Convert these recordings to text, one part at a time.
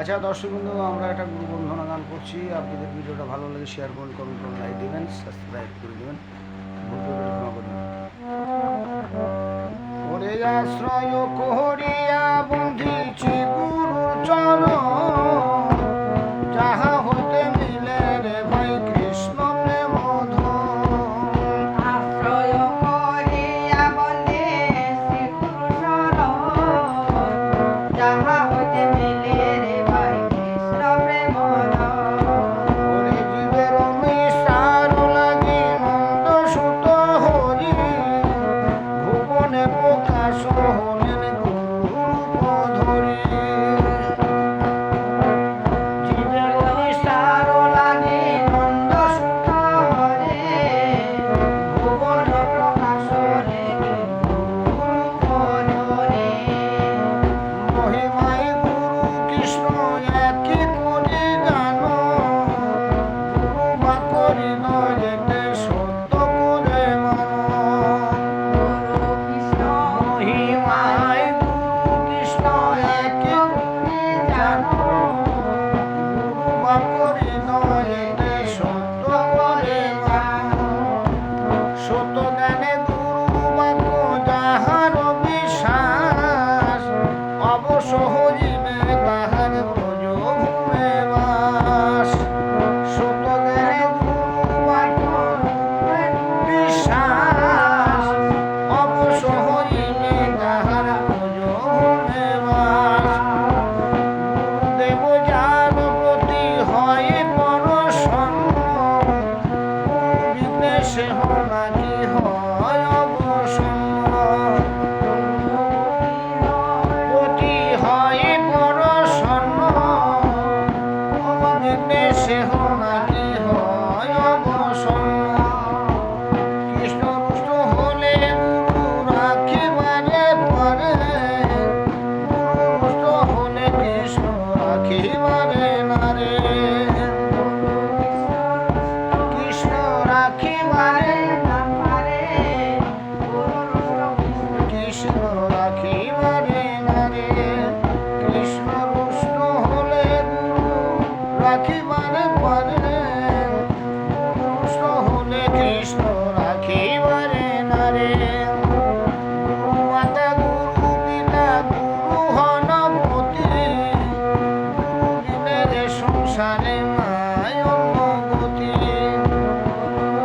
আচ্ছা দর্শকবৃন্দ, আমরা একটা গুরু বন্ধনা গান করছি। আপনাদের ভিডিওটা ভালো লাগে শেয়ার করুন, কমেন্ট করুন, লাইক দেবেন, সাবস্ক্রাইব করে দেবেন। ভুল করে ক্ষমা করবেন। ওরে আশ্রয় করিয়া বন্ধিছি গুরুর চরণ, যাহা হইতে মিলে রে ভাই কৃষ্ণ প্রেম আশ্রয় করিয়া বন্ধিছি গুরুর চরণ, যাহা হইতে মিলে রে ভাই কৃষ্ণ প্রেম। ওরে জীবের নিস্তার লাগি নন্দ সুত হরি, ভুবনে প্রকাশ হলেন গুরুরূপ ধরি। জীবের নিস্তার লাগি নন্দ সুত হরি, ভুবনে প্রকাশ হলেন গুরুরূপ ধরি। মহিমায় গুরু কৃষ্ণ একই করি গান, গুরু বা করি নয়তে সত্য করে মান। গুরু কৃষ্ণ মহিমায় গুরু কৃষ্ণ একই করি গান, গুরু বা করি নয়তে সত্য করে মান। সত্য জ্ঞানে গুরু বাক্য যাহার বিশ্বাস, অবশ্য হইবে তাহার ব্রজ ভূমে বাস। সত্য জ্ঞানে গুরু বাক্য বিশ্বাস, অবশ্য হইবে তাহার ব্রজ ভূমে বাস। গুরুদেব যার প্রতি হয় পরশন্ন, বিঘ্নেশে নাকি হয় অবসন্ন। প্রতি হয় পরশন্ন, বিঘ্নেশে নাকি হয় অবসন্ন। কৃষ্ণ রুষ্ট হলে গুরু রাখিবারে পারে, গুরু রুষ্ট হলে কৃষ্ণ রাখিবারে নারে। কৃষ্ণ রাখিবারে কৃষ্ণ রাখিবারে নারে। কৃষ্ণ রুষ্ট হলে গুরু রাখিবারে পারে, গুরু রুষ্ট হলে কৃষ্ণ রাখিবারে নারে। গুরু মাতা গুরু পিতা গুরু হন পতি, গুরু বিনে রে সংসারে মায় অন্যগতি।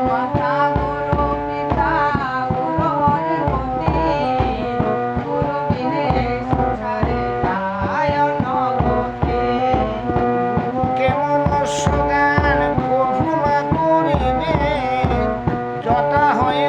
মাতা গুরু পিতা গুরু হরে গতি, গুরু বিনে সংসারে নাই অন্যগতি। গুরুকে মনুষ্য জ্ঞান প্রভু মা করিবে, যথা হয়